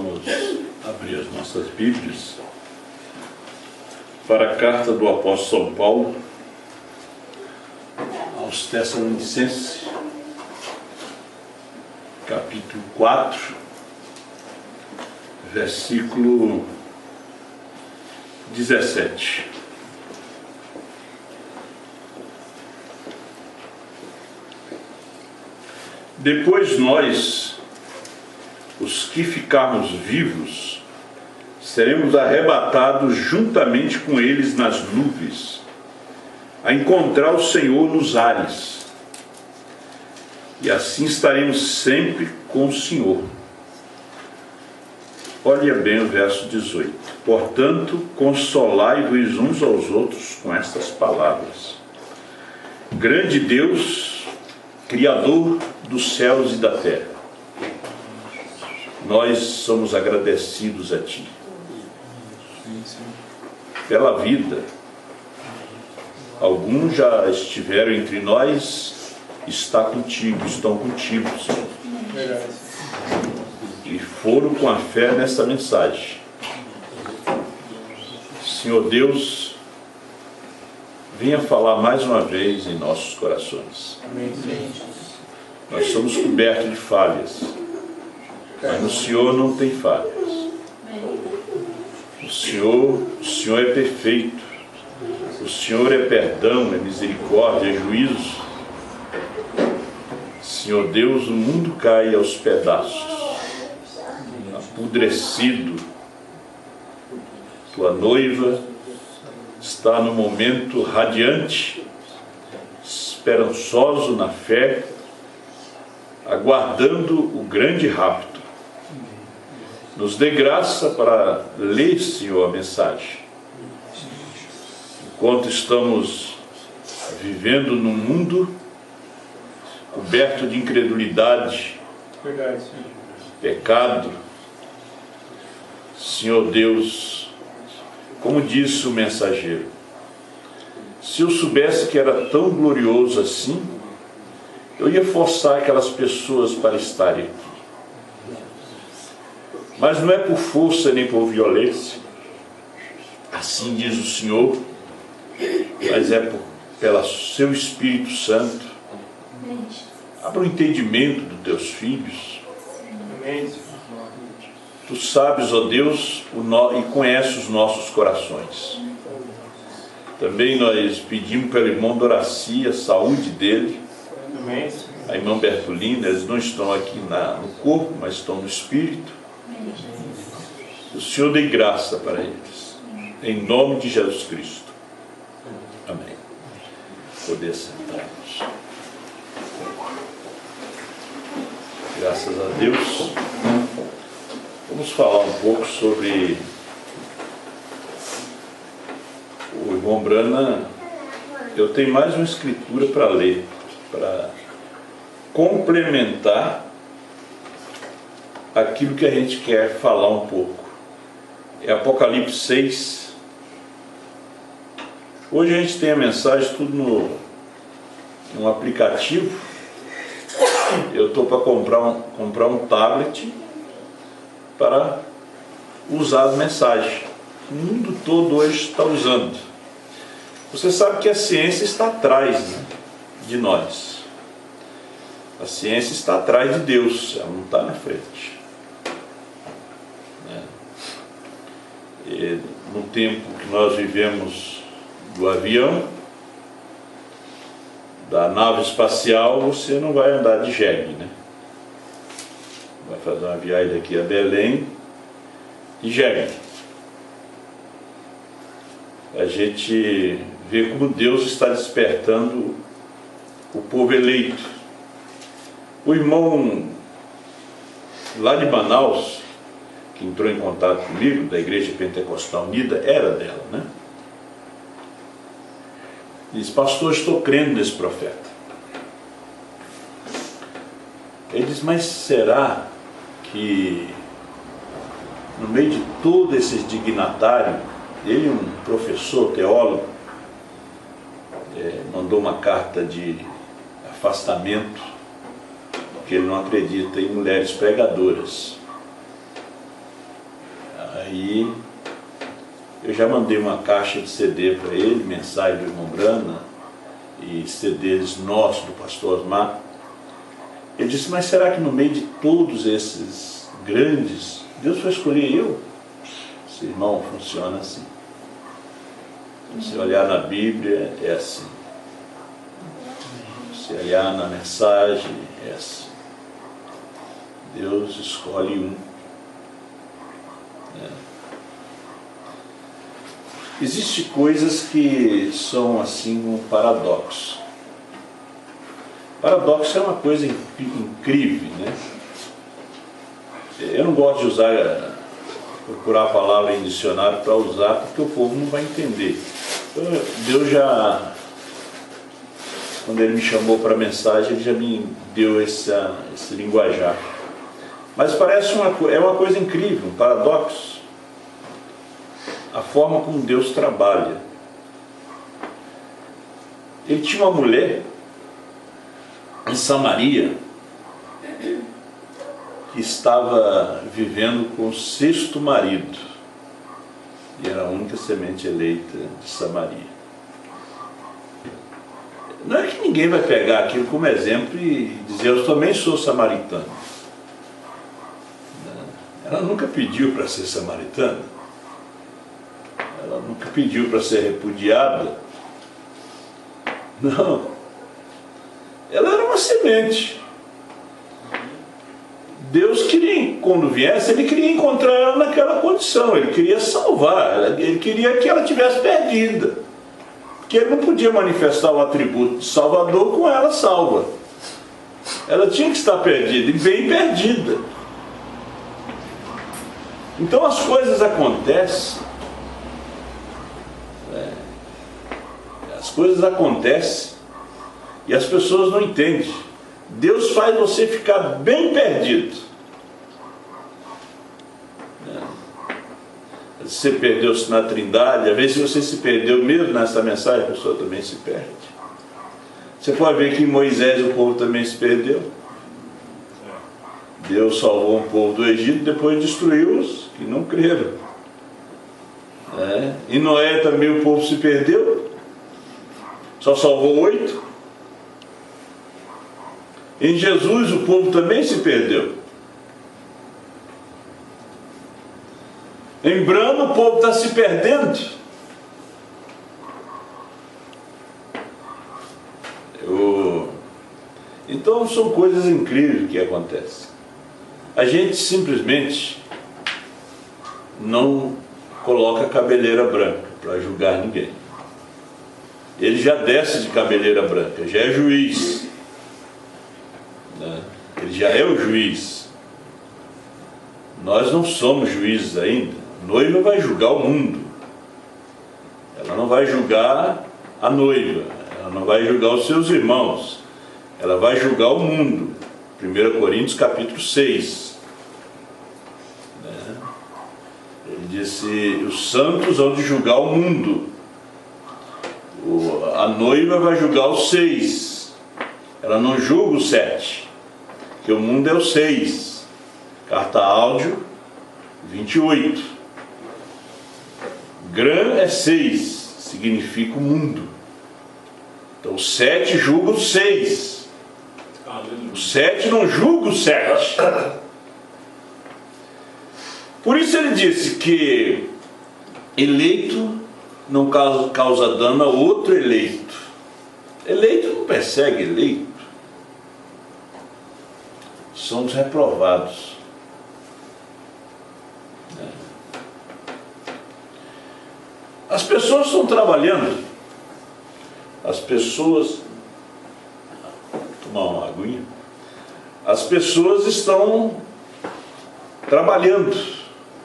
Vamos abrir as nossas Bíblias para a carta do apóstolo São Paulo aos Tessalonicenses, capítulo 4, versículo 17. Depois nós, os que ficarmos vivos, seremos arrebatados juntamente com eles nas nuvens, a encontrar o Senhor nos ares. E assim estaremos sempre com o Senhor. Olha bem o verso 18. Portanto, consolai-vos uns aos outros com estas palavras. Grande Deus, Criador dos céus e da terra, nós somos agradecidos a Ti pela vida. Alguns já estiveram entre nós, estão contigo, Senhor. E foram com a fé nessa mensagem. Senhor Deus, venha falar mais uma vez em nossos corações. Nós somos cobertos de falhas, mas no Senhor não tem falhas. O Senhor é perfeito. O Senhor é perdão, é misericórdia, é juízo. Senhor Deus, o mundo cai aos pedaços, apodrecido. Tua noiva está no momento radiante, esperançoso na fé, aguardando o grande rapto. Nos dê graça para ler, Senhor, a mensagem. Enquanto estamos vivendo num mundo coberto de incredulidade, pecado, Senhor Deus, como disse o mensageiro, se eu soubesse que era tão glorioso assim, eu ia forçar aquelas pessoas para estarem aqui. Mas não é por força nem por violência, assim diz o Senhor, mas é pelo seu Espírito Santo. Abra o entendimento dos teus filhos. Tu sabes, ó Deus, e conheces os nossos corações. Também nós pedimos pelo irmão Doraci, a saúde dele. A irmã Bertolina, eles não estão aqui no corpo, mas estão no espírito. O Senhor dê graça para eles, em nome de Jesus Cristo. Amém. Poder sentarmos. Graças a Deus. Vamos falar um pouco sobre o irmão Brana. Eu tenho mais uma escritura para ler, para complementar aquilo que a gente quer falar um pouco. É Apocalipse 6. Hoje a gente tem a mensagem tudo no aplicativo. Eu estou para comprar um tablet para usar as mensagens. O mundo todo hoje está usando. Você sabe que a ciência está atrás, né, de nós. A ciência está atrás de Deus, ela não está na frente. E no tempo que nós vivemos do avião, da nave espacial, você não vai andar de jegue, né? Vai fazer uma viagem daqui a Belém de jegue. A gente vê como Deus está despertando o povo eleito. O irmão lá de Manaus, que entrou em contato comigo, da Igreja Pentecostal Unida, era dela, né? Diz: pastor, estou crendo nesse profeta. Ele diz: mas será que no meio de todo esse dignatário, ele, um professor, teólogo, mandou uma carta de afastamento, porque ele não acredita em mulheres pregadoras. Aí eu já mandei uma caixa de CD para ele, mensagem do irmão Brana e CDs nossos do pastor Osmar. Ele disse, mas será que no meio de todos esses grandes, Deus vai escolher eu? Esse irmão, funciona assim. Se olhar na Bíblia, é assim. Se olhar na mensagem, é assim. Deus escolhe um. Existem coisas que são assim um paradoxo. Paradoxo é uma coisa incrível, né? Eu não gosto de usar, procurar a palavra em dicionário para usar, porque o povo não vai entender. Então, Deus já, quando Ele me chamou para a mensagem, Ele já me deu esse linguajar. Mas parece é uma coisa incrível, um paradoxo. A forma como Deus trabalha. Ele tinha uma mulher em Samaria que estava vivendo com o 6º marido e era a única semente eleita de Samaria. Não é que ninguém vai pegar aquilo como exemplo e dizer, eu também sou samaritano. Ela nunca pediu para ser samaritana. Ela nunca pediu para ser repudiada. Não. Ela era uma semente. Deus queria, quando viesse, Ele queria encontrar ela naquela condição. Ele queria salvar. Ele queria que ela tivesse perdida. Porque Ele não podia manifestar o atributo de Salvador com ela salva. Ela tinha que estar perdida, e bem perdida. Então as coisas acontecem. As coisas acontecem e as pessoas não entendem. Deus faz você ficar bem perdido. Você perdeu-se na Trindade, às vezes você se perdeu mesmo nessa mensagem, a pessoa também se perde. Você pode ver que em Moisés o povo também se perdeu. Deus salvou um povo do Egito, depois destruiu os que não creram. Em Noé também o povo se perdeu, só salvou 8. Em Jesus o povo também se perdeu. Em Brano o povo está se perdendo. Então são coisas incríveis que acontecem. A gente simplesmente não coloca a cabeleira branca para julgar ninguém. Ele já desce de cabeleira branca, já é juiz. Ele já é o juiz. Nós não somos juízes ainda. A noiva vai julgar o mundo. Ela não vai julgar a noiva. Ela não vai julgar os seus irmãos. Ela vai julgar o mundo. 1 Coríntios capítulo 6. Ele disse, os santos hão de julgar o mundo. A noiva vai julgar os 6. Ela não julga os 7. Porque o mundo é o 6. Carta áudio 28. Gran é 6. Significa o mundo. Então o 7 julga o 6. O 7 não julga o 7. Por isso ele disse que eleito não causa dano a outro eleito. Eleito não persegue eleito. São os reprovados. As pessoas estão trabalhando. As pessoas... Vou tomar uma aguinha. As pessoas estão trabalhando,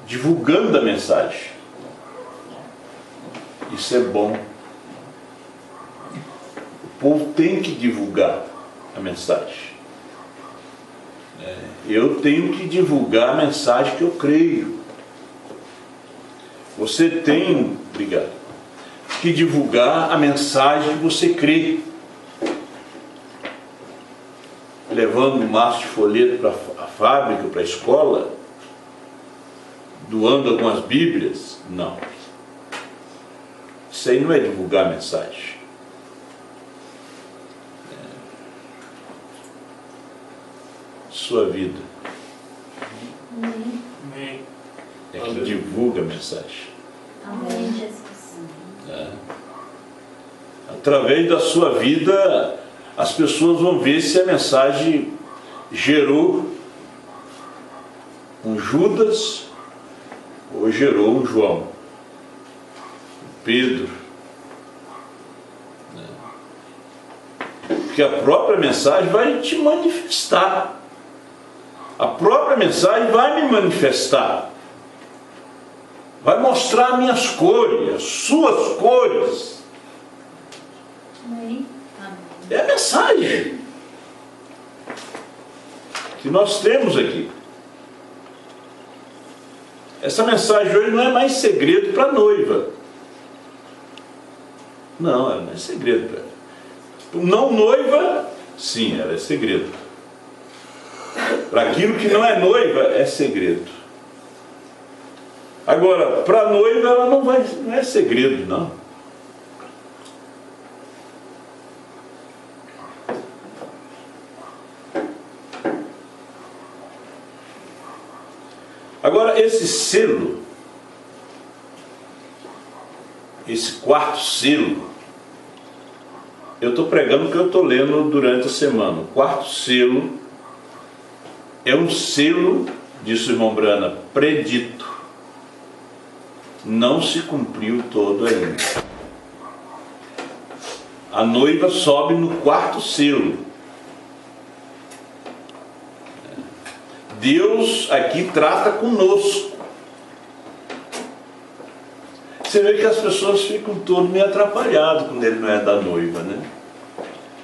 divulgando a mensagem. Isso é bom. O povo tem que divulgar a mensagem. Eu tenho que divulgar a mensagem que eu creio. Você tem, obrigado, que divulgar a mensagem que você crê. Levando um maço de folheto para a fábrica, para a escola, doando algumas Bíblias. Não. Isso aí não é divulgar a mensagem. Sua vida é que divulga a mensagem. Amém, Jesus. Através da sua vida, as pessoas vão ver se a mensagem gerou um Judas ou gerou um João, um Pedro. Porque a própria mensagem vai te manifestar. A própria mensagem vai me manifestar. Vai mostrar minhas cores, as suas cores. Amém. É a mensagem que nós temos aqui. Essa mensagem hoje não é mais segredo para a noiva. Não, ela não é segredo para ela. Não noiva, sim, ela é segredo. Para aquilo que não é noiva, é segredo. Agora, para a noiva, ela não é segredo, não. Agora, esse selo, esse quarto selo, eu estou pregando o que eu estou lendo durante a semana. O quarto selo é um selo, disse o irmão Brana, predito. Não se cumpriu todo ainda. A noiva sobe no quarto selo. Deus aqui trata conosco. Você vê que as pessoas ficam todo meio atrapalhadas quando ele não é da noiva, né?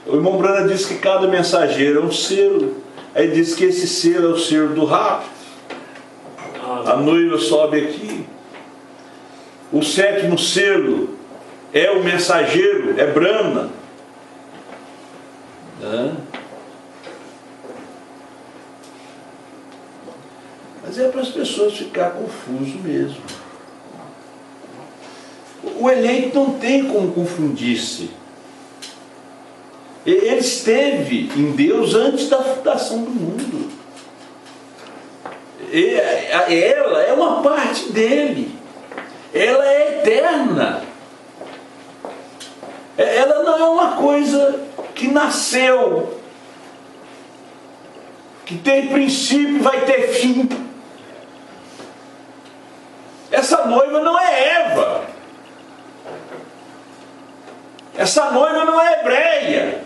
O irmão Brana disse que cada mensageiro é um selo. Aí diz que esse selo é o selo do rapto. A noiva sobe aqui. O sétimo selo é o mensageiro, é Brana. Mas é para as pessoas ficar confuso mesmo. O eleito não tem como confundir-se. Ele esteve em Deus antes da fundação do mundo. Ela é uma parte dele. Ela é eterna. Ela não é uma coisa que nasceu, que tem princípio e vai ter fim. Essa noiva não é Eva. Essa noiva não é hebreia.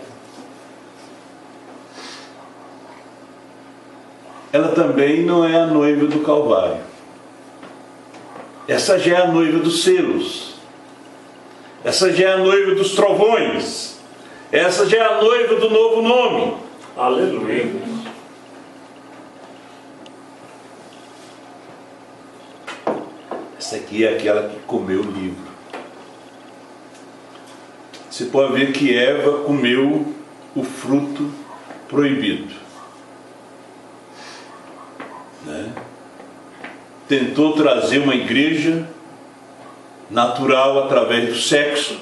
Ela também não é a noiva do Calvário. Essa já é a noiva dos selos. Essa já é a noiva dos trovões. Essa já é a noiva do novo nome. Aleluia. Essa aqui é aquela que comeu o livro. Você pode ver que Eva comeu o fruto proibido. Né? Tentou trazer uma igreja natural através do sexo.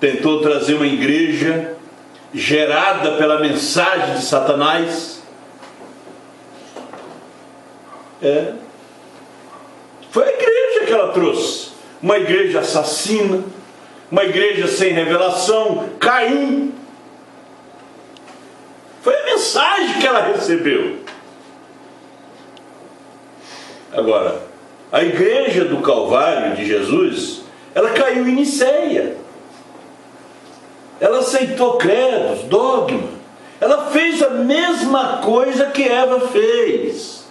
Tentou trazer uma igreja gerada pela mensagem de Satanás. Foi a igreja que ela trouxe. Uma igreja assassina, uma igreja sem revelação, Caim. Foi a mensagem que ela recebeu. Agora, a igreja do Calvário de Jesus, ela caiu em Niceia. Ela aceitou credos, dogma. Ela fez a mesma coisa que Eva fez.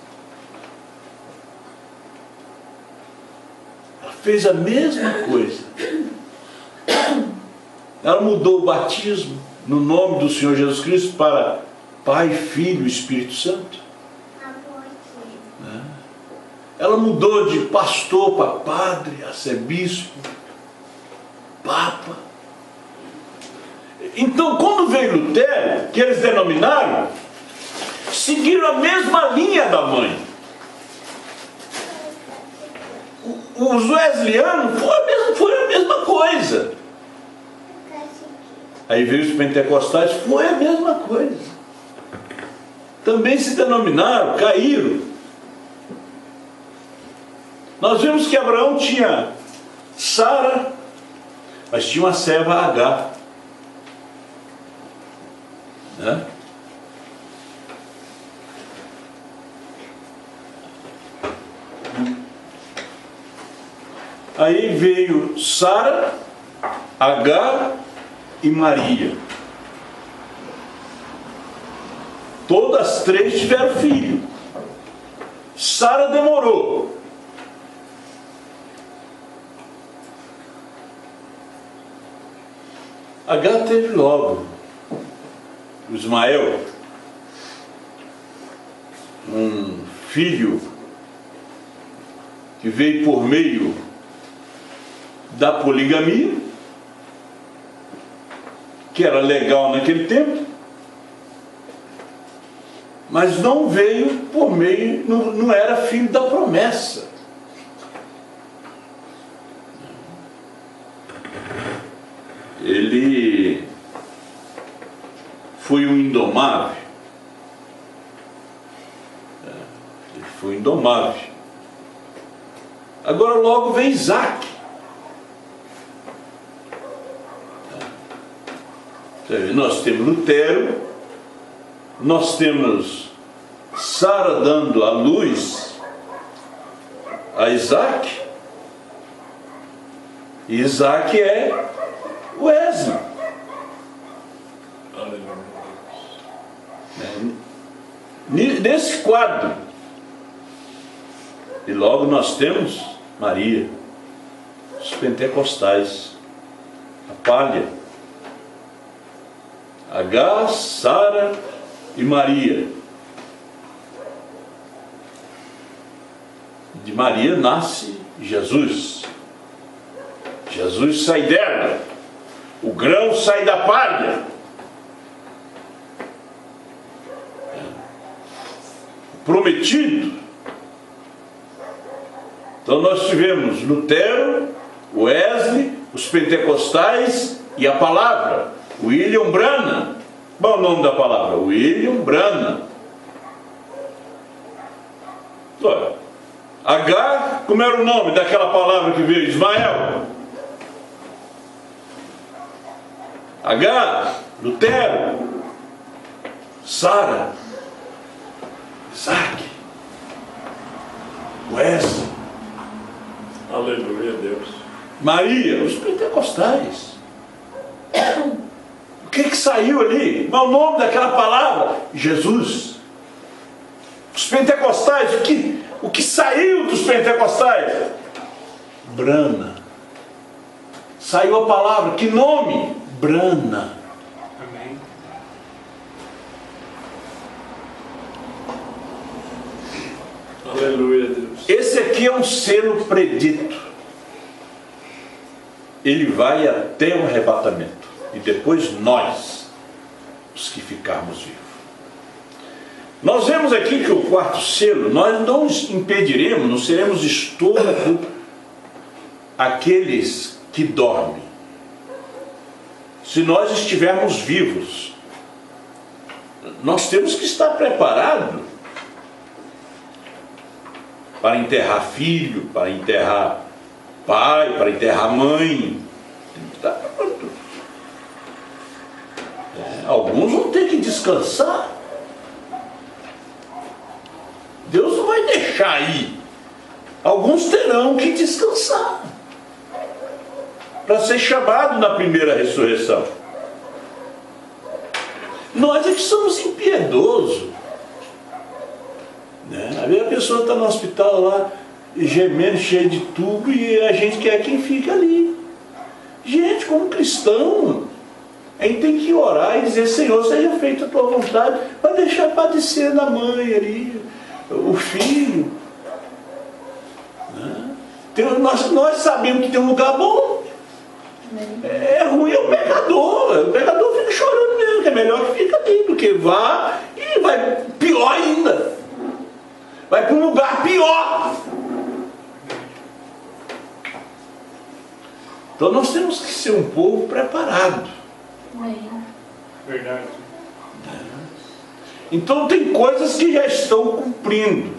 Ela fez a mesma coisa. Ela mudou o batismo no nome do Senhor Jesus Cristo para Pai, Filho e Espírito Santo. Ela mudou de pastor para padre, arcebispo, papa. Então, quando veio Lutero, que eles denominaram, seguiram a mesma linha da mãe. os wesleyanos foi a mesma coisa. Aí veio os pentecostais, foi a mesma coisa. Também se denominaram, caíram. Nós vimos que Abraão tinha Sara, mas tinha uma serva Agar, né? Aí veio Sara, Agar e Maria. Todas três tiveram filho. Sara demorou. Agar teve logo o Ismael, um filho que veio por meio da poligamia, que era legal naquele tempo, mas não veio por meio, não era filho da promessa. Ele foi um indomável. Ele foi indomável. Agora logo vem Isaac. Nós temos Lutero, nós temos Sara dando a luz a Isaac, e Isaac é Wesley. Nesse quadro, e logo nós temos Maria, os pentecostais, a palha, Agar, Sara e Maria. De Maria nasce Jesus. Jesus sai dela. O grão sai da palha. Prometido. Então nós tivemos Lutero, Wesley, os pentecostais e a palavra. William Branham. Qual é o nome da palavra? William Branham. Olha, Agar, como era o nome daquela palavra que veio? Ismael. Agar, Lutero, Sara, Isaac, Wesley. Aleluia, Deus. Maria, os pentecostais. O que saiu ali? Qual é o nome daquela palavra? Jesus. Os pentecostais, o que saiu dos pentecostais? Brana. Saiu a palavra, que nome? Brana. Amém. Aleluia, Deus. Esse aqui é um selo predito. Ele vai até o arrebatamento. E depois nós, os que ficarmos vivos. Nós vemos aqui que o quarto selo, nós não impediremos, não seremos estorvo àqueles que dormem. Se nós estivermos vivos, nós temos que estar preparados para enterrar filho, para enterrar pai, para enterrar mãe. Tem que estar pronto. Alguns vão ter que descansar. Deus não vai deixar aí. Alguns terão que descansar para ser chamado na primeira ressurreição. Nós é que somos impiedosos, né? Às vezes a pessoa está no hospital lá, gemendo, cheio de tubo, e a gente quer quem fica ali. Gente, como cristão, a gente tem que orar e dizer: Senhor, seja feita a tua vontade, para deixar padecer da mãe ali, o filho, né? Nós sabemos que tem um lugar bom. É ruim é o pecador fica chorando mesmo, que é melhor que fica ali, do que vá e vai pior ainda, vai para um lugar pior. Então nós temos que ser um povo preparado. Verdade. Então tem coisas que já estão cumprindo.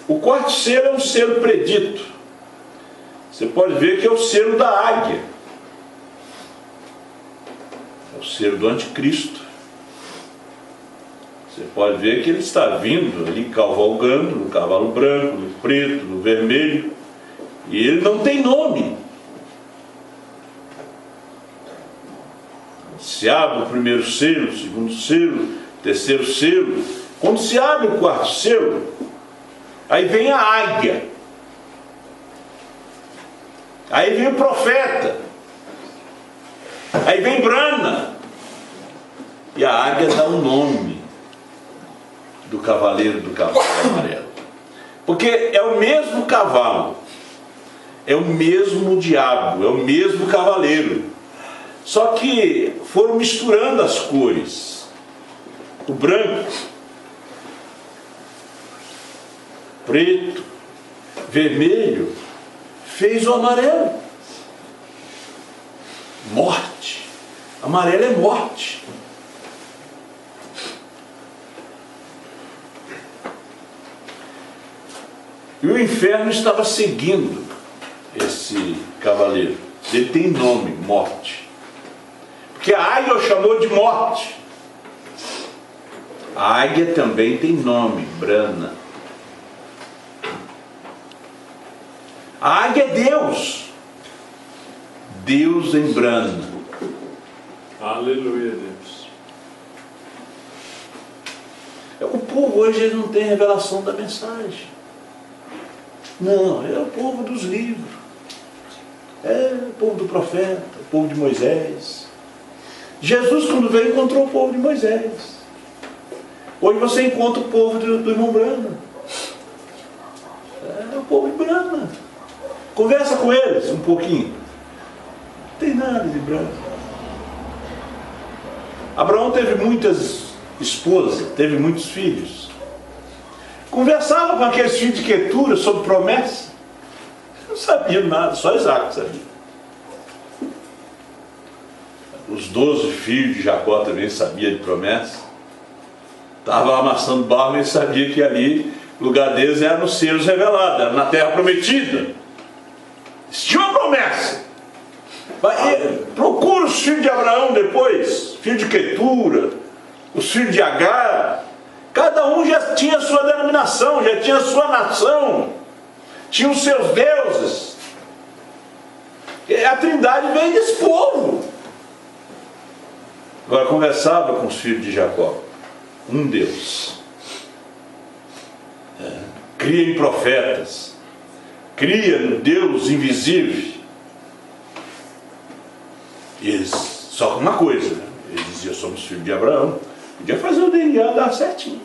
O quarto selo é um selo predito. Você pode ver que é o selo da águia. É o selo do anticristo. Você pode ver que ele está vindo ali cavalgando no cavalo branco, no preto, no vermelho. E ele não tem nome. Se abre o primeiro selo, o segundo selo, o terceiro selo. Quando se abre o quarto selo, aí vem a águia. Aí vem o profeta. Aí vem Brana. E a águia dá um nome do cavaleiro do cavalo amarelo. Porque é o mesmo cavalo. É o mesmo diabo. É o mesmo cavaleiro. Só que foram misturando as cores. O branco, preto, vermelho, fez o amarelo. Morte. Amarelo é morte. E o inferno estava seguindo esse cavaleiro. Ele tem nome, morte. Porque a águia o chamou de morte. A águia também tem nome, Brana. A águia é Deus. Deus em Brana. Aleluia, Deus. O povo hoje ele não tem revelação da mensagem. Não, é o povo dos livros. É o povo do profeta, o povo de Moisés. Jesus, quando veio, encontrou o povo de Moisés. Hoje você encontra o povo do irmão Brana. É o povo de Brana. Conversa com eles um pouquinho. Não tem nada de Brana. Abraão teve muitas esposas, teve muitos filhos. Conversava com aqueles filhos de Quetura sobre promessa. Não sabiam nada, só Isaac sabia. Os 12 filhos de Jacó também sabiam de promessa. Estava amassando barro e ele sabia que ali, o lugar deles era nos selos revelados, era na terra prometida. Tinha uma promessa. Procura os filhos de Abraão depois, filhos de Quetura, os filhos de Agar. Cada um já tinha a sua denominação, já tinha a sua nação, tinha os seus deuses. A Trindade veio desse povo. Agora conversava com os filhos de Jacó. Um Deus. Cria em profetas. Cria no Deus invisível. E eles, só uma coisa, né? Eles diziam, somos filhos de Abraão. Podia fazer o DNA dar certinho.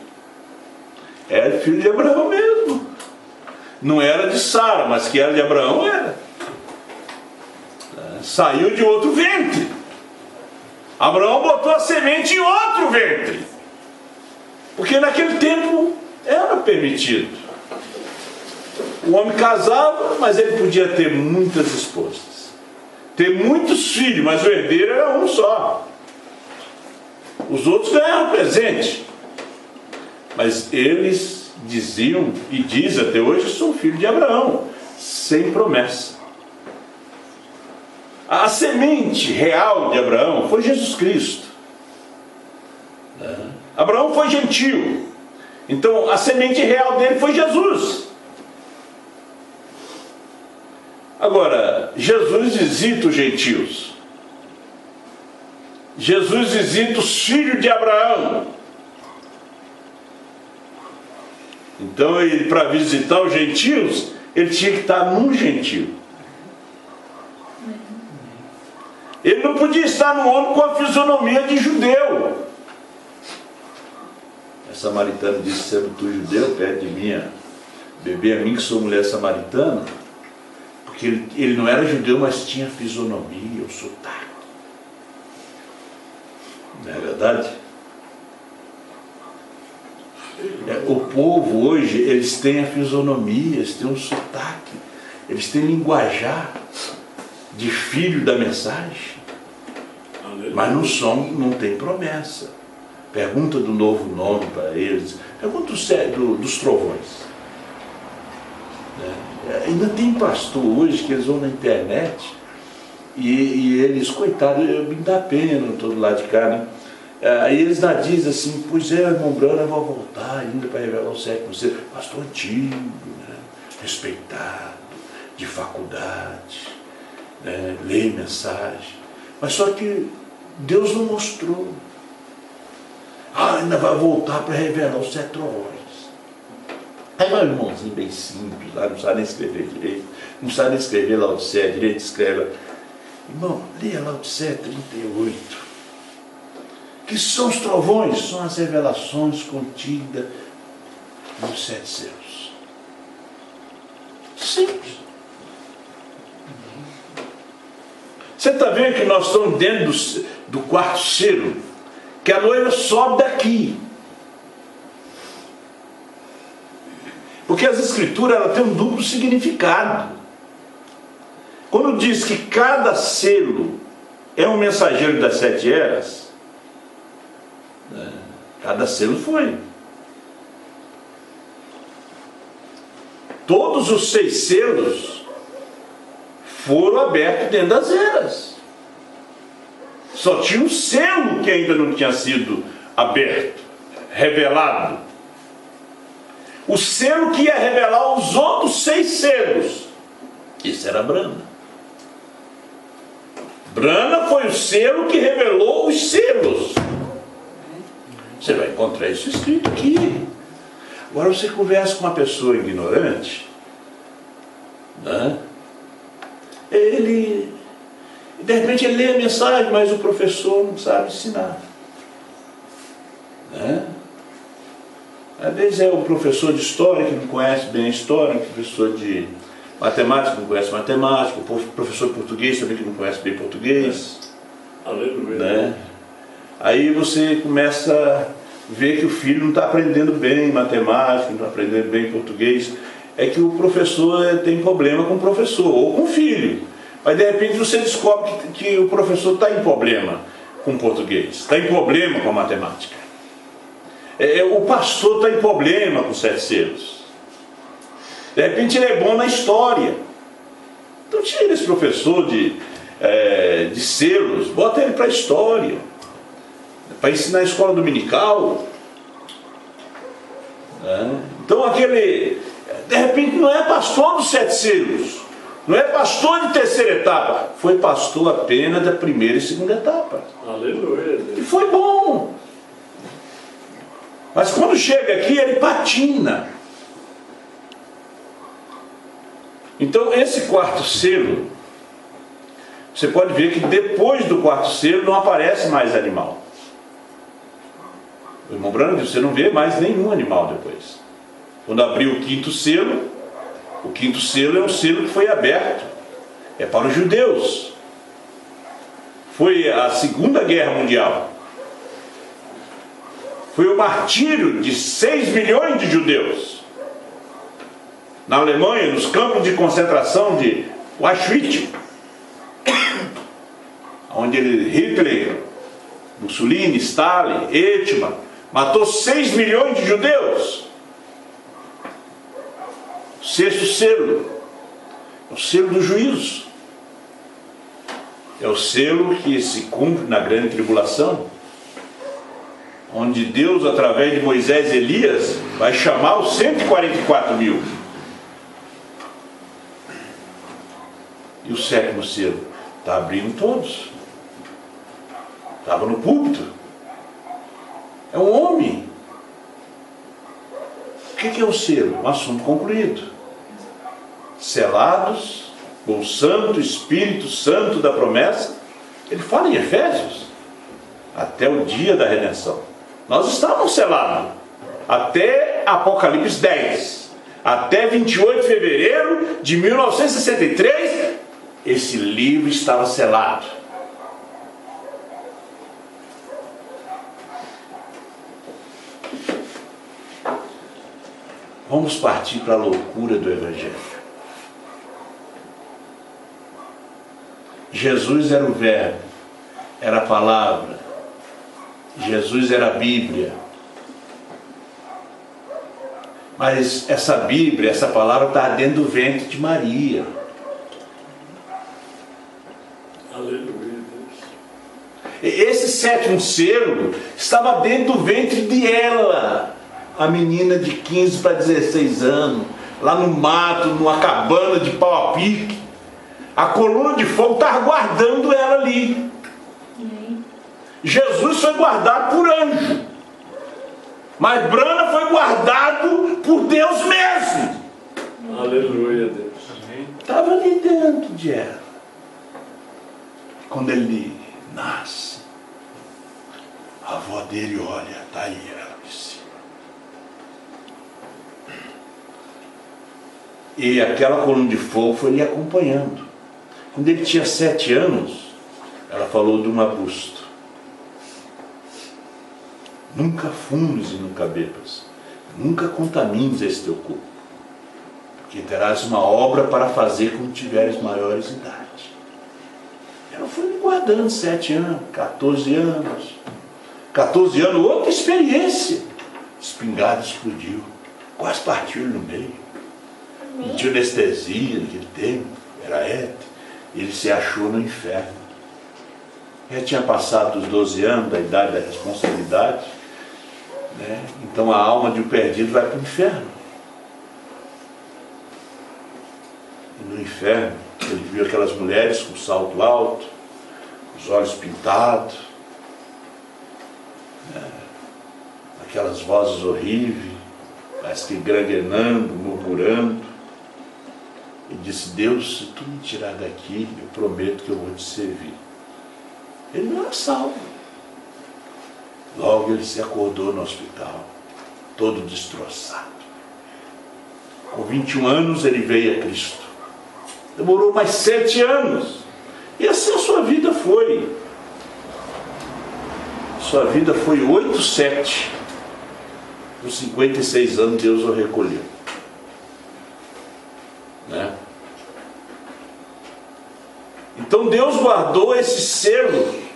Era filho de Abraão mesmo. Não era de Sara, mas que era de Abraão era. Saiu de outro ventre. Abraão botou a semente em outro ventre. Porque naquele tempo era permitido. O homem casava, mas ele podia ter muitas esposas. Ter muitos filhos, mas o herdeiro era um só. Os outros ganharam presente. Mas eles diziam, e dizem até hoje, que são filhos de Abraão, sem promessa. A semente real de Abraão foi Jesus Cristo. Abraão foi gentil. Então a semente real dele foi Jesus. Agora, Jesus visita os gentios. Jesus visita os filhos de Abraão. Então, para visitar os gentios, ele tinha que estar num gentio. Ele não podia estar no homem com a fisionomia de judeu. A samaritana disse, sendo tu judeu, perto de mim, beber a mim que sou mulher samaritana. Porque ele não era judeu, mas tinha fisionomia, o sotaque. Não é verdade? O povo hoje, eles têm a fisionomia, eles têm um sotaque, eles têm linguajar de filho da mensagem, mas não tem promessa. Pergunta do novo nome para eles, pergunta dos trovões. Ainda tem pastor hoje que eles vão na internet e eles, coitados, me dá pena todo lado de cá, né? Aí eles ainda dizem assim, pois é, irmão Branham vai voltar ainda para revelar o século. Pastor antigo, né? Respeitado, de faculdade, né? Lê mensagem. Mas só que Deus não mostrou. Ainda vai voltar para revelar os 7 trovões. Aí vai um irmãozinho bem simples, lá, não sabe nem escrever direito, não sabe nem escrever Laodiceia direito, escreve. Irmão, leia Laodiceia 38. Que são os trovões? São as revelações contidas nos 7 selos. Simples. Você está vendo que nós estamos dentro do 4º selo? Que a noiva sobe daqui. Porque as escrituras ela tem um duplo significado. Quando diz que cada selo é um mensageiro das 7 eras, cada selo foi. Todos os 6 selos foram abertos dentro das eras. Só tinha um selo que ainda não tinha sido aberto, revelado. O selo que ia revelar os outros 6 selos. Esse era Brana. Brana foi o selo que revelou os selos. Você vai encontrar isso escrito aqui. Agora você conversa com uma pessoa ignorante, né? De repente ele lê a mensagem, mas o professor não sabe ensinar, né? Às vezes é o professor de história que não conhece bem a história, o professor de matemática que não conhece matemática, o professor de português também que não conhece bem português. Aleluia. Né? Aí você começa a ver que o filho não está aprendendo bem matemática, não está aprendendo bem português. É que o professor tem problema com o professor, ou com o filho. Mas de repente você descobre que o professor está em problema com o português, está em problema com a matemática. O pastor está em problema com 7 selos. De repente ele é bom na história. Então tira esse professor de selos, bota ele para a história, para ensinar a escola dominical. Então aquele, de repente não é pastor dos 7 selos, não é pastor de 3ª etapa, foi pastor apenas da 1ª e 2ª etapa. Aleluia. E foi bom. Mas quando chega aqui, ele patina. Então, esse 4º selo, você pode ver que depois do 4º selo não aparece mais animal. O irmão Branham, você não vê mais nenhum animal depois. Quando abriu o 5º selo, o 5º selo é um selo que foi aberto. É para os judeus. Foi a 2ª Guerra Mundial. Foi o martírio de 6 milhões de judeus. Na Alemanha, nos campos de concentração de Auschwitz, onde Hitler, Mussolini, Stalin, Eichmann, matou 6 milhões de judeus. O 6º selo, o selo do juízo. É o selo que se cumpre na grande tribulação, onde Deus, através de Moisés e Elias, vai chamar os 144 mil. E o 7º selo está abrindo todos. Estava no púlpito. É um homem. O que é o selo? Um assunto concluído. Selados com o Santo Espírito Santo da promessa. Ele fala em Efésios. Até o dia da redenção. Nós estávamos selados até Apocalipse 10, até 28 de fevereiro de 1963, esse livro estava selado. Vamos partir para a loucura do Evangelho. Jesus era o Verbo, era a palavra, Jesus era a Bíblia. Mas essa Bíblia, essa palavra está dentro do ventre de Maria. Aleluia. Esse sétimo selo estava dentro do ventre dela, a menina de 15 para 16 anos, lá no mato, numa cabana de pau a pique. A coluna de fogo estava guardando ela ali. Jesus foi guardado por anjo, mas Brana foi guardado por Deus mesmo. Aleluia, Deus. Estava ali dentro de ela. Quando ele nasce, a avó dele olha, está aí ela de cima. E aquela coluna de fogo foi lhe acompanhando. Quando ele tinha 7 anos, ela falou de uma busto. Nunca fumes e nunca bebas, nunca contamines esse teu corpo, porque terás uma obra para fazer quando tiveres maiores idade. Ela foi me guardando 7 anos, 14 anos. 14 anos, outra experiência. Espingarda explodiu, quase partiu no meio. Não tinha anestesia naquele tempo, era éter. Ele se achou no inferno. Já tinha passado dos 12 anos, da idade da responsabilidade, né? Então a alma de um perdido vai para o inferno. E no inferno ele viu aquelas mulheres com salto alto, os olhos pintados, né? Aquelas vozes horríveis, parece que granguenando, murmurando. E disse: Deus, se tu me tirar daqui, eu prometo que eu vou te servir. Ele não era salvo. Logo ele se acordou no hospital, todo destroçado. Com 21 anos ele veio a Cristo. Demorou mais 7 anos. E assim a sua vida foi. Sua vida foi 8-7. Com 56 anos Deus o recolheu. Né? Então Deus guardou esse selo.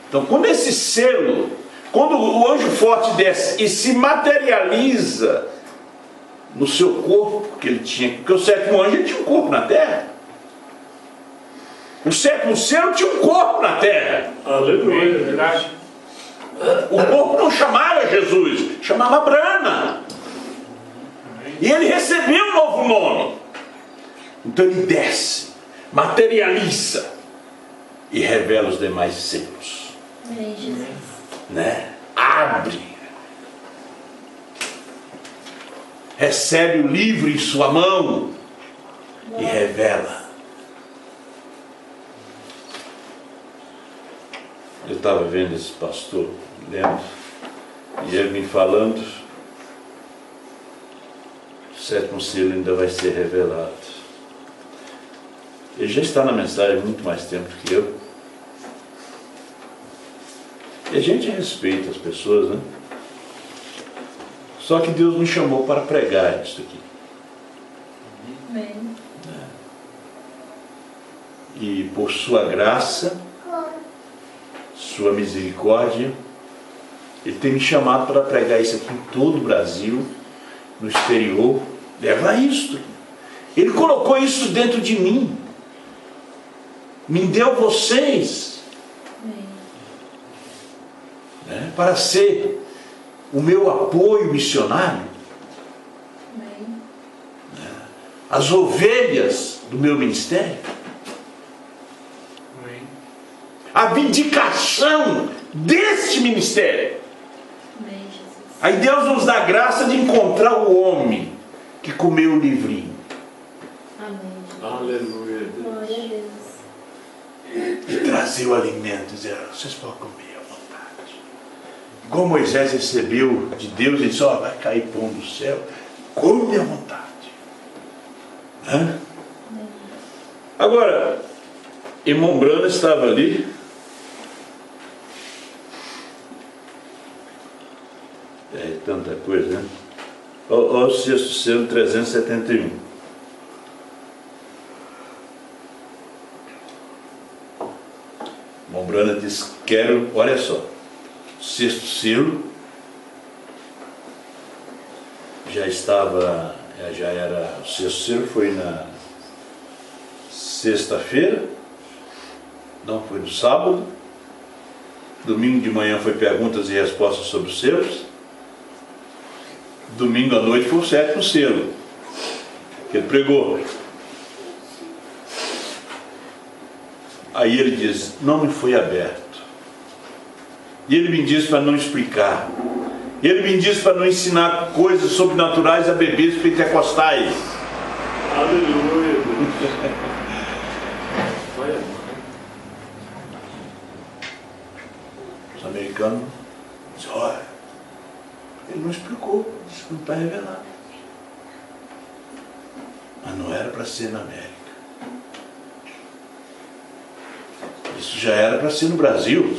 Então quando esse selo, quando o anjo forte desce e se materializa no seu corpo, que ele tinha, porque o sétimo anjo ele tinha um corpo na terra. O sétimo selo tinha um corpo na terra. Aleluia, é verdade. O corpo não chamava Jesus, chamava Brana. E ele recebeu um novo nome. Então ele desce, materializa e revela os demais selos. Amém, Jesus. Né? Abre. Recebe o livro em sua mão e revela. Eu estava vendo esse pastor lendo e ele me falando: o sétimo selo ainda vai ser revelado. Ele já está na mensagem há muito mais tempo que eu. E a gente respeita as pessoas, né? Só que Deus me chamou para pregar isso aqui. Amém. E por sua graça, sua misericórdia, Ele tem me chamado para pregar isso aqui em todo o Brasil, no exterior. Leva isso. Ele colocou isso dentro de mim. Me deu vocês. Né, para ser o meu apoio missionário. Né, as ovelhas do meu ministério. A vindicação deste ministério. Aí Deus nos dá a graça de encontrar o homem que comeu o livrinho. Amém. Aleluia, Glória a Deus. Deus. E trazer o alimento e dizer: vocês podem comer à vontade. Igual Moisés recebeu de Deus, ele disse: ó, vai cair pão do céu, come à vontade. Hã? Agora, irmão Brana estava ali. É tanta coisa, né? Olha o sexto selo 371. Brana disse, olha só, o sexto selo já era, o sexto selo foi na sexta-feira, não, foi no sábado, domingo de manhã foi perguntas e respostas sobre os selos, domingo à noite foi o sétimo selo, que ele pregou. Aí ele diz, não me foi aberto. E ele me disse para não explicar. Ele me disse para não ensinar coisas sobrenaturais a bebês pentecostais. Aleluia. Os americanos dizem, olha, ele não explicou, disse que não está revelado. Mas não era para ser na América. Isso já era para ser no Brasil.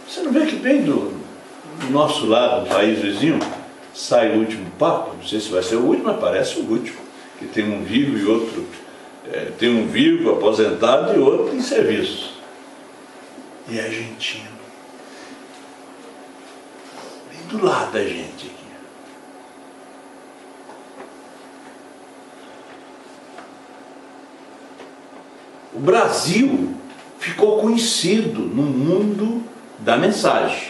Você não vê que bem do nosso lado, do país vizinho, sai o último Papa? Não sei se vai ser o último, mas parece o último. Que tem um vivo e outro... tem um vivo, aposentado, e outro em serviço. E é argentino. Bem do lado da gente aqui. O Brasil ficou conhecido no mundo da mensagem.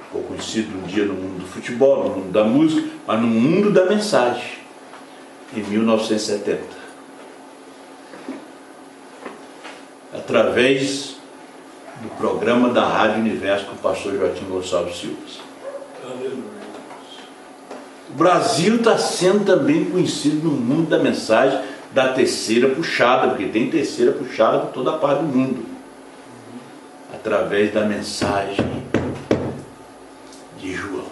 Ficou conhecido um dia no mundo do futebol, no mundo da música, mas no mundo da mensagem, em 1970. Através do programa da Rádio Universo com o pastor Joaquim Gonçalves Silva. Aleluia. O Brasil está sendo também conhecido no mundo da mensagem da terceira puxada, porque tem terceira puxada por toda a parte do mundo, através da mensagem de João.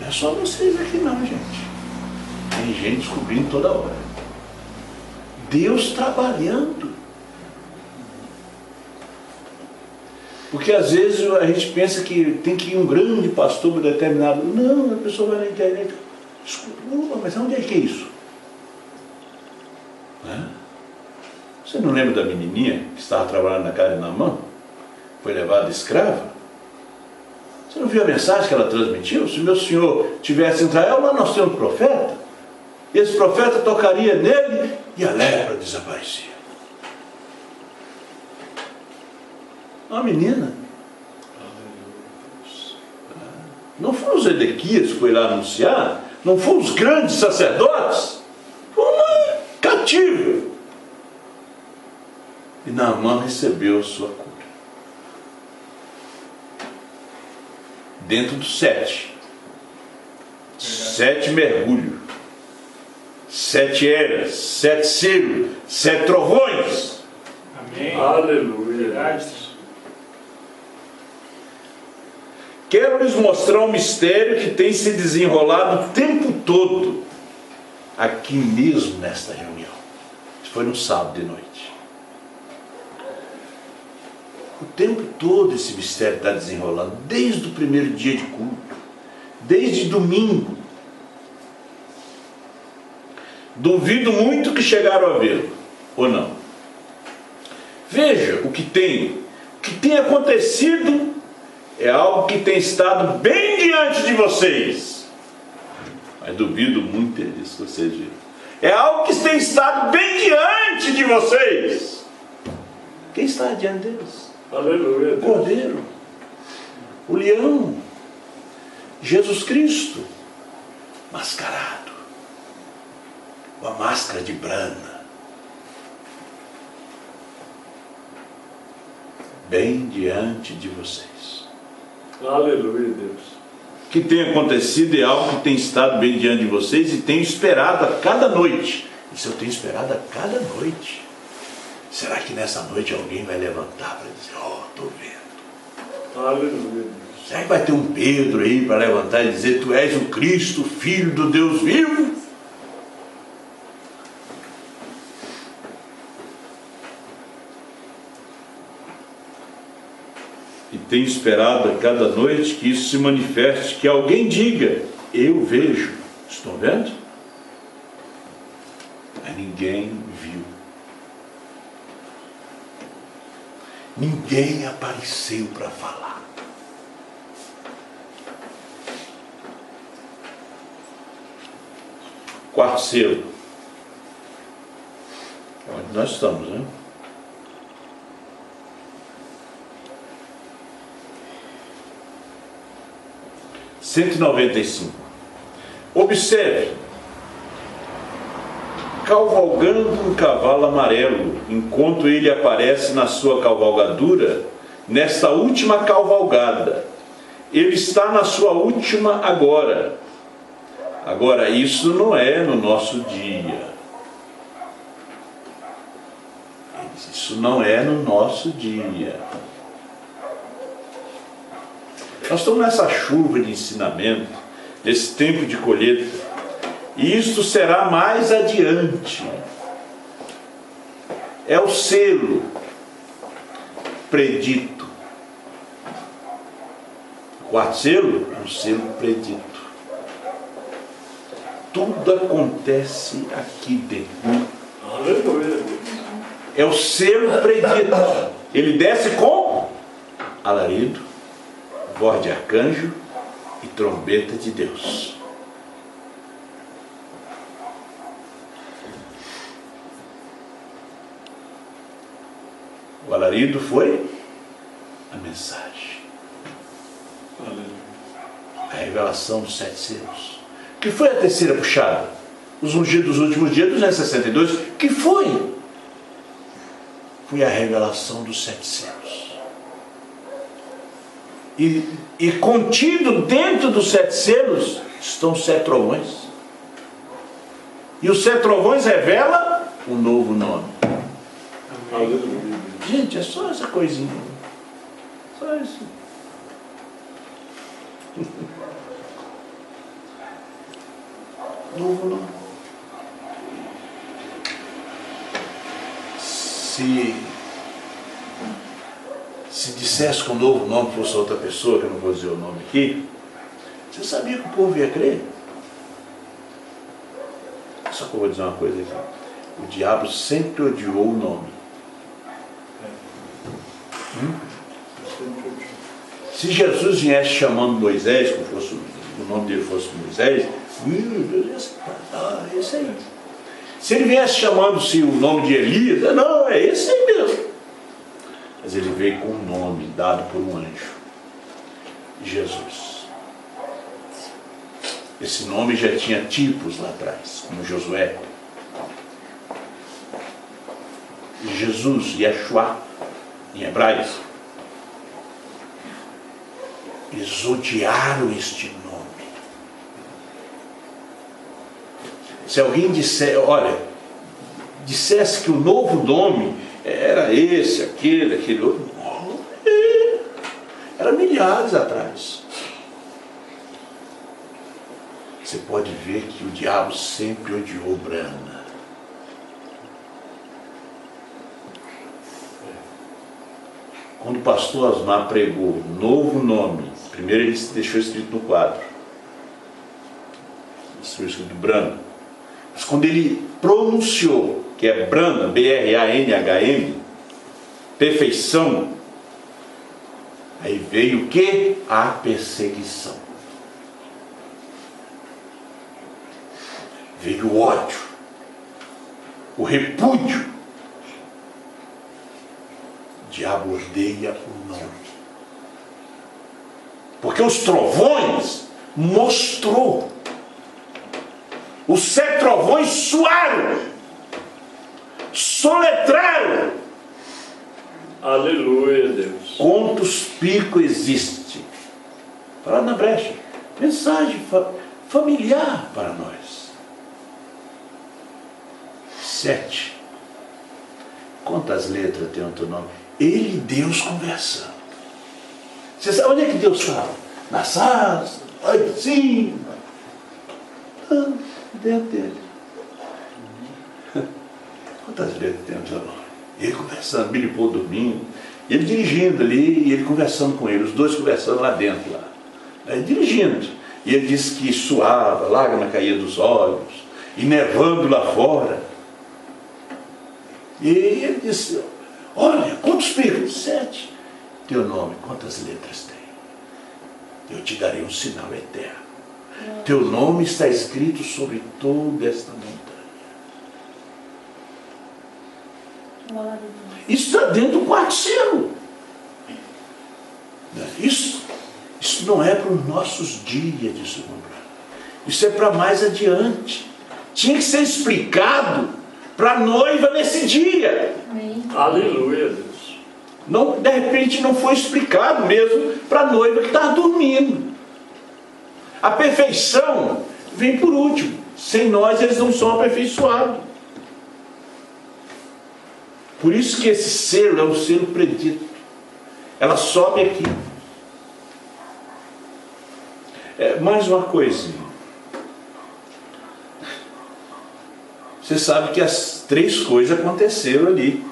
Não é só vocês aqui não, gente. Tem gente descobrindo toda hora. Deus trabalhando. Porque às vezes a gente pensa que tem que ir um grande pastor para determinado. Não, a pessoa vai na internet. Desculpa, mas onde é que é isso? Você não lembra da menininha que estava trabalhando na casa de Naamã? Foi levada escrava? Você não viu a mensagem que ela transmitiu? Se meu senhor tivesse em Israel, lá nós temos um profeta. E esse profeta tocaria nele e a lepra desaparecia. Uma menina. Não foram os Edequias que foi lá anunciar, não foram os grandes sacerdotes, foi uma cativa. E Naamã recebeu a sua cura. Dentro dos 7 mergulhos, 7 eras, 7 selos, 7 trovões. Amém. Aleluia. Quero lhes mostrar um mistério que tem se desenrolado o tempo todo, aqui mesmo nesta reunião. Isso foi no sábado de noite. O tempo todo esse mistério está desenrolando, desde o primeiro dia de culto, desde domingo. Duvido muito que chegaram a vê-lo, ou não. Veja o que tem acontecido. É algo que tem estado bem diante de vocês. Mas duvido muito disso que vocês viram. É algo que tem estado bem diante de vocês. Quem está diante deles? Aleluia. O Cordeiro, o Leão, Jesus Cristo, mascarado, com a máscara de Brana. Bem diante de vocês. Aleluia, Deus. O que tem acontecido é algo que tem estado bem diante de vocês e tenho esperado a cada noite. Isso eu tenho esperado a cada noite. Será que nessa noite alguém vai levantar para dizer, estou vendo? Aleluia, Deus. Será que vai ter um Pedro aí para levantar e dizer, tu és o Cristo, Filho do Deus vivo? E tenho esperado a cada noite que isso se manifeste, que alguém diga, eu vejo. Estão vendo? Mas ninguém viu. Ninguém apareceu para falar. Quarto selo. Onde nós estamos, né? (195). Observe, cavalgando um cavalo amarelo, enquanto ele aparece na sua cavalgadura, nesta última cavalgada. Ele está na sua última agora. Agora, isso não é no nosso dia. Isso não é no nosso dia. Nós estamos nessa chuva de ensinamento, nesse tempo de colheita, e isto será mais adiante. É o selo predito. O quarto selo é um selo predito. Tudo acontece aqui dentro. Aleluia. É o selo predito. Ele desce com alarido, voz de arcanjo e trombeta de Deus. O alarido foi a mensagem. A revelação dos 7 selos. Que foi a terceira puxada? Os ungidos dos últimos dias, 262. Que foi? Foi a revelação dos 7 selos. E contido dentro dos 7 selos estão os 7 trovões. E os 7 trovões revela um novo nome. Aleluia. Gente, é só essa coisinha. Só isso. Novo nome. Se dissesse que o novo nome fosse outra pessoa, que eu não vou dizer o nome aqui, você sabia que o povo ia crer? Só que eu vou dizer uma coisa aqui. O diabo sempre odiou o nome. Se Jesus viesse chamando Moisés, como fosse, o nome dele fosse Moisés, esse aí. Se ele viesse chamando-se o nome de Elias, não, é esse aí mesmo. Mas ele veio com um nome dado por um anjo. Jesus. Esse nome já tinha tipos lá atrás, como Josué. Jesus, Yeshua, em hebraico. Eles odiaram este nome. Se alguém dissesse que o novo nome era esse, aquele outro, era milhares atrás. Você pode ver que o diabo sempre odiou Brana. Quando o pastor Osmar pregou novo nome, primeiro ele deixou escrito no quadro, escrito Brana. Mas quando ele pronunciou que é Brana, B-R-A-N-H-M, perfeição, aí veio o que? A perseguição. Veio o ódio, o repúdio. O diabo odeia o nome. Porque os trovões mostrou. Os 7 trovões suaram, soletraram. Aleluia, Deus. Quantos picos existe? Fala na brecha. Mensagem familiar para nós. 7. Quantas letras tem o teu nome? Ele e Deus conversando. Você sabe onde é que Deus fala? Na sala, lá em cima. Dentro dele. Quantas letras tem o teu nome? Ele conversando, Billy Paul dormindo, ele dirigindo ali e ele conversando com ele, os dois conversando lá dentro, lá. Aí, dirigindo. E ele disse que suava, lágrima caía dos olhos, e nevando lá fora. E ele disse, olha, quantos perigos? 7. Teu nome, quantas letras tem? Eu te darei um sinal eterno. Teu nome está escrito sobre toda esta montanha. Isso está dentro do quarto selo. Isso não é para os nossos dias de segundo grau. Isso é para mais adiante. Tinha que ser explicado para a noiva nesse dia. Amém. Aleluia, Deus. Não, de repente não foi explicado mesmo para a noiva que estava dormindo. A perfeição vem por último. Sem nós eles não são aperfeiçoados. Por isso que esse selo é um selo predito. Ela sobe aqui. Mais uma coisa. Você sabe que as 3 coisas aconteceram ali,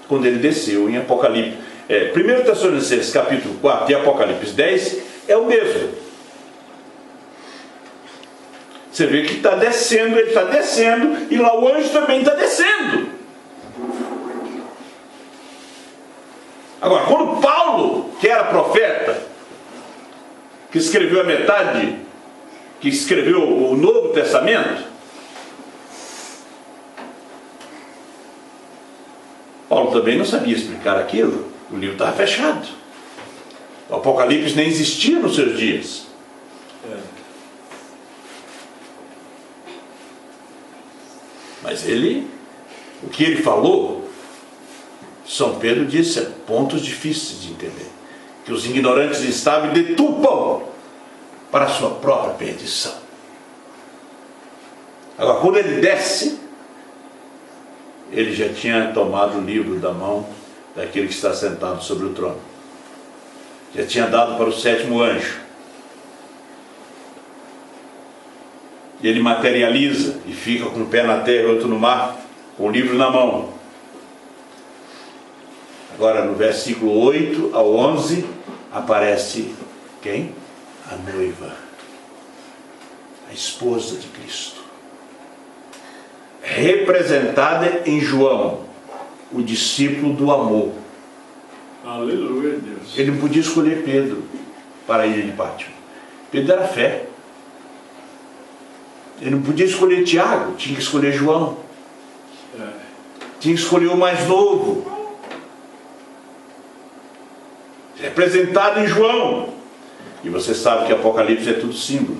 quando ele desceu em Apocalipse. 1 Tessalonicenses capítulo 4 e Apocalipse 10 é o mesmo. Você vê que está descendo, ele está descendo, e lá o anjo também está descendo. Agora, quando Paulo, que era profeta, que escreveu a metade, que escreveu o Novo Testamento, Paulo também não sabia explicar aquilo. O livro estava fechado. O Apocalipse nem existia nos seus dias. Mas o que ele falou, São Pedro disse, pontos difíceis de entender. Que os ignorantes estavam e detupam para a sua própria perdição. Agora, quando ele desce, ele já tinha tomado o livro da mão daquele que está sentado sobre o trono. Já tinha dado para o 7º anjo. E ele materializa e fica com um pé na terra e outro no mar, com o livro na mão. Agora no versículo 8 ao 11 aparece quem? A noiva, a esposa de Cristo, representada em João, o discípulo do amor. Aleluia, Deus. Ele não podia escolher Pedro para a ilha de Pátimo. Pedro era fé. Ele não podia escolher Tiago, tinha que escolher João. Tinha que escolher o mais novo, representado em João. E você sabe que Apocalipse é tudo símbolo.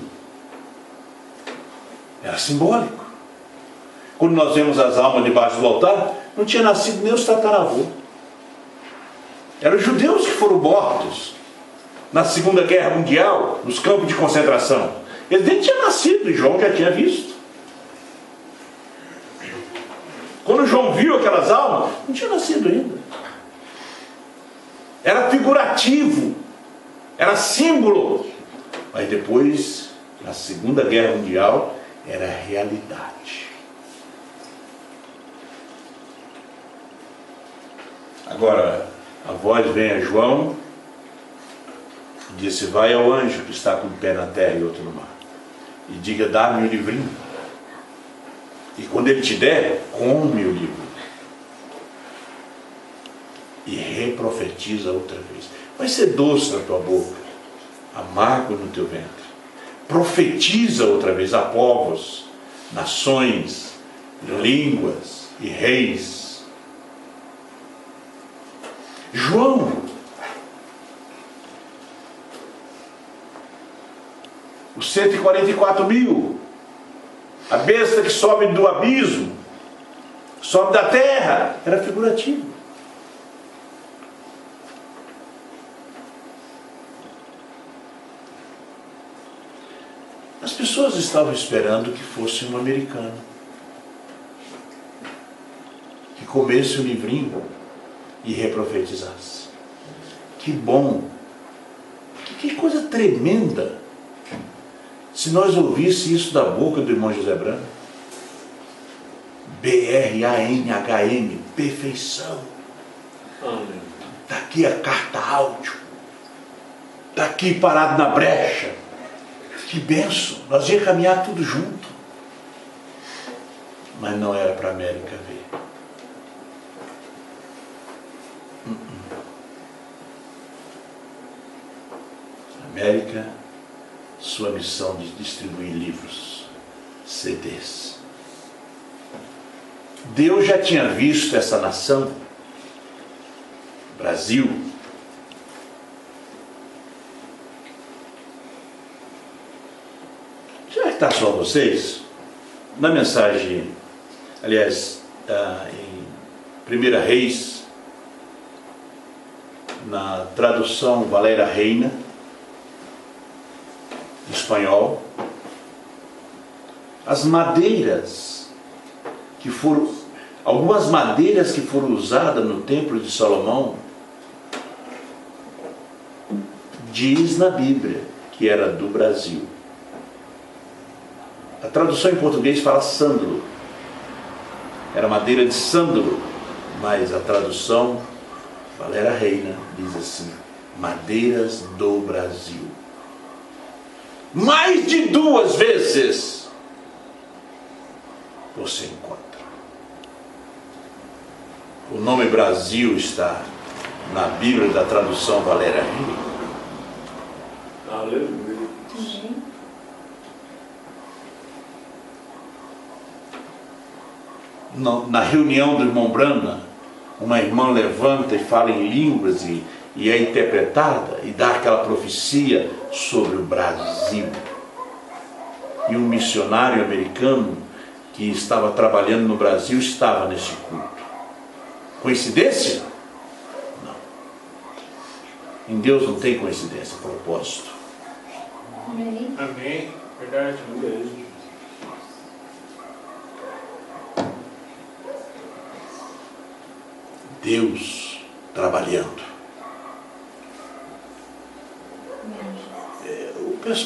Era simbólico. Quando nós vemos as almas debaixo do altar, não tinha nascido nem os tataravô. Eram os judeus que foram mortos na Segunda Guerra Mundial, nos campos de concentração. Eles nem tinham nascido, e João já tinha visto. Quando João viu aquelas almas, não tinha nascido ainda. Era figurativo, era símbolo. Mas depois, na Segunda Guerra Mundial, era realidade. Agora, a voz vem a João e disse, vai ao anjo que está com um pé na terra e outro no mar, e diga, dá-me o livrinho. E quando ele te der, come o livro. E reprofetiza outra vez. Vai ser doce na tua boca, amargo no teu ventre. Profetiza outra vez a povos, nações, línguas e reis. João, os 144.000, a besta que sobe do abismo, sobe da terra, era figurativo. As pessoas estavam esperando que fosse um americano, que comesse o livrinho e reprofetizasse. Que bom, que coisa tremenda, se nós ouvíssemos isso da boca do irmão José Branco. BRANHM, perfeição. Está aqui a carta áudio, está aqui parado na brecha. Que benção! Nós ia caminhar tudo junto. Mas não era para a América ver. América, sua missão de distribuir livros, CDs. Deus já tinha visto essa nação, Brasil. Já que está só vocês, na mensagem, aliás, em 1 Reis, na tradução Valéria Reina, em espanhol, as madeiras que foram, algumas madeiras que foram usadas no templo de Salomão, diz na Bíblia que era do Brasil. A tradução em português fala sândalo. Era madeira de sândalo, mas a tradução Valéria Reina diz assim: madeiras do Brasil. Mais de 2 vezes você encontra. O nome Brasil está na Bíblia da tradução Valéria Reina. Aleluia. Na reunião do irmão Brana, uma irmã levanta e fala em línguas e é interpretada e dá aquela profecia sobre o Brasil. E um missionário americano que estava trabalhando no Brasil estava nesse culto. Coincidência? Não. Em Deus não tem coincidência, propósito. Amém. Amém. Verdade. Amém. Deus trabalhando.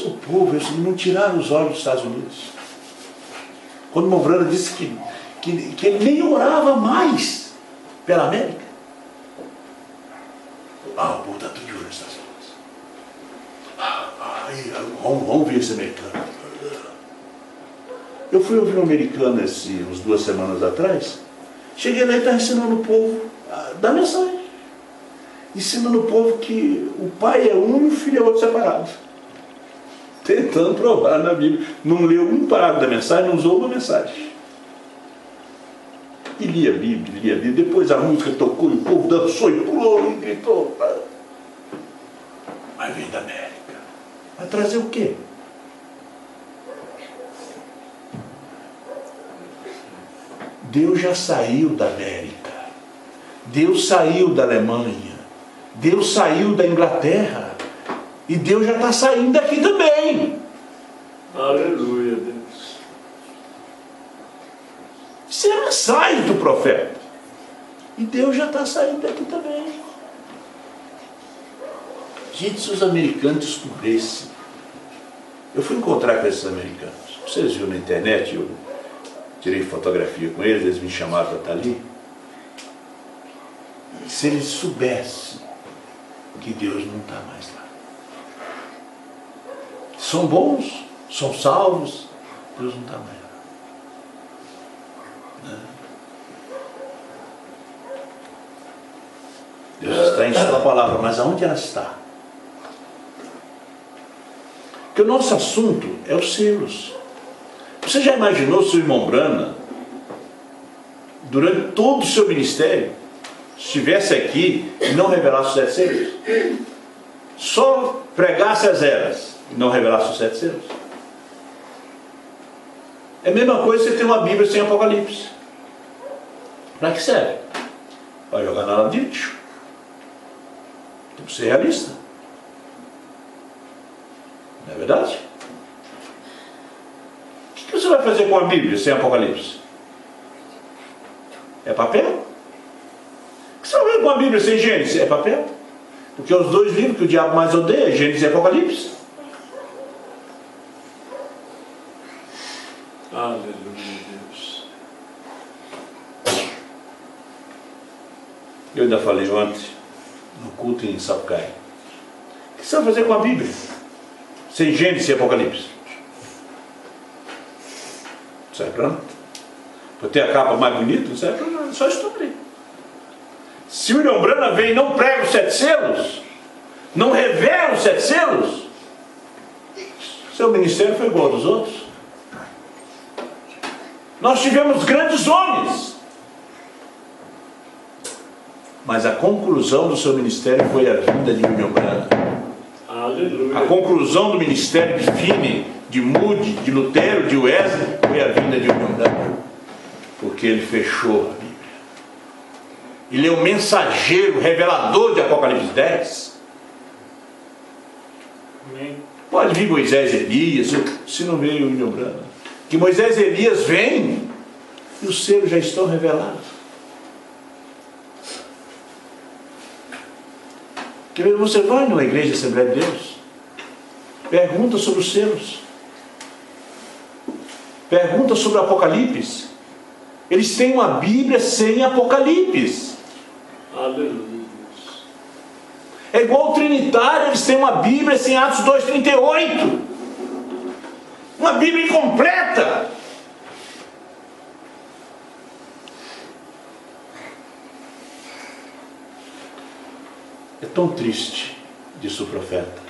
O povo, eles não tiraram os olhos dos Estados Unidos. Quando o Mombrana disse que ele nem orava mais pela América. O povo está tudo de olho nos Estados Unidos. Vamos ver esse americano. Eu fui ouvir um americano uns 2 semanas atrás. Cheguei lá e estava ensinando o povo da mensagem. Ensinando o povo que o pai é um e o filho é outro separado. Tentando provar na Bíblia. Não leu um parágrafo da mensagem, não usou uma mensagem. E lia a Bíblia. Depois a música tocou e o povo dançou e pulou e gritou. Mas vem da América. Vai trazer o quê? Deus já saiu da América. Deus saiu da Alemanha. Deus saiu da Inglaterra. E Deus já está saindo daqui também. Aleluia, Deus. Isso é a mensagem do profeta. E Deus já está saindo daqui também. Gente, se os americanos descobrissem. Eu fui encontrar com esses americanos. Vocês viram na internet, eu tirei fotografia com eles, eles me chamaram para estar ali. Se eles soubessem que Deus não está mais lá. São bons, são salvos, Deus não está mais lá. Deus está em sua palavra, mas aonde ela está? Porque o nosso assunto é os selos. Você já imaginou se o irmão Brana, durante todo o seu ministério, estivesse aqui e não revelasse os 7 selos? Só pregasse as eras e não revelasse os 7 selos? É a mesma coisa você ter uma Bíblia sem Apocalipse. Para que serve? Vai jogar na lata de lixo. Tem que ser realista. Não é verdade? O que você vai fazer com a Bíblia sem Apocalipse? É papel? O que você vai fazer com a Bíblia sem Gênesis? É papel? Porque os 2 livros que o diabo mais odeia, Gênesis e Apocalipse. Aleluia, Deus. Eu ainda falei ontem, no culto em Sapucaí. O que você vai fazer com a Bíblia? Sem Gênesis e Apocalipse. Não serve para nada. Para ter a capa mais bonita, não serve para nada. Só estuda aí. Se o William Branham vem e não prega os 7 selos, não revela os 7 selos, seu ministério foi igual ao dos outros. Nós tivemos grandes homens, mas a conclusão do seu ministério foi a vinda de William Branham. Aleluia. A conclusão do ministério de Finney, de Moody, de Lutero, de Wesley, foi a vinda de William Branham, porque ele fechou a Bíblia. Ele é o mensageiro, revelador de Apocalipse 10. Amém. Pode vir Moisés e Elias, se não veio o William Branham. Que Moisés e Elias vêm e os selos já estão revelados. Que você vai numa igreja Assembleia de Deus, pergunta sobre os selos, pergunta sobre o Apocalipse. Eles têm uma Bíblia sem Apocalipse. Aleluia. É igual o Trinitário, eles têm uma Bíblia sem Atos 2,38. Uma Bíblia incompleta. É tão triste, disse o profeta,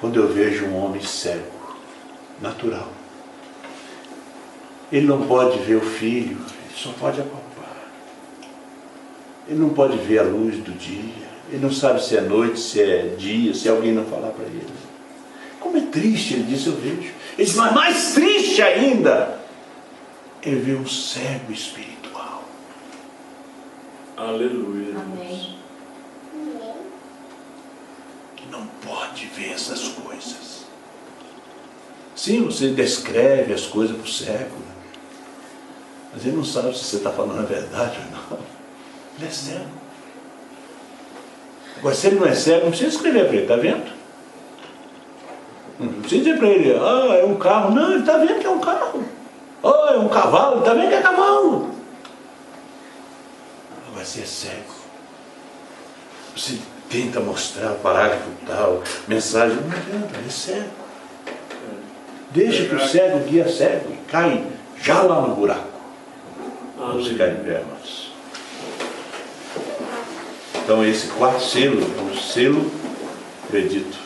quando eu vejo um homem cego, natural. Ele não pode ver o filho, ele só pode apalpar. Ele não pode ver a luz do dia. Ele não sabe se é noite, se é dia, se alguém não falar para ele. Como é triste, ele disse, eu vejo. Ele disse, mas mais triste ainda é ver um cego espiritual. Aleluia. Amém. Que não pode ver essas coisas. Sim, você descreve as coisas para o cego, mas ele não sabe se você está falando a verdade ou não. Ele é cego. Agora, se ele não é cego, não precisa escrever para ele, está vendo? Não precisa dizer para ele, é um carro. Não, ele está vendo que é um carro. É um cavalo, ele está vendo que é cavalo. Agora, se é cego, você tenta mostrar parágrafo tal, mensagem, não adianta, ele é cego. Deixa que o cego guia cego e cai já lá no buraco. Vamos ficar de pé, irmãos. Então esse 4º selo é um selo predito.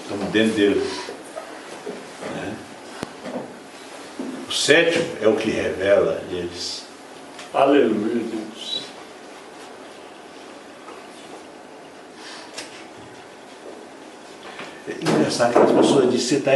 Estamos dentro dele. O 7º é o que revela eles. Aleluia, Deus. É engraçado que as pessoas dizem, você está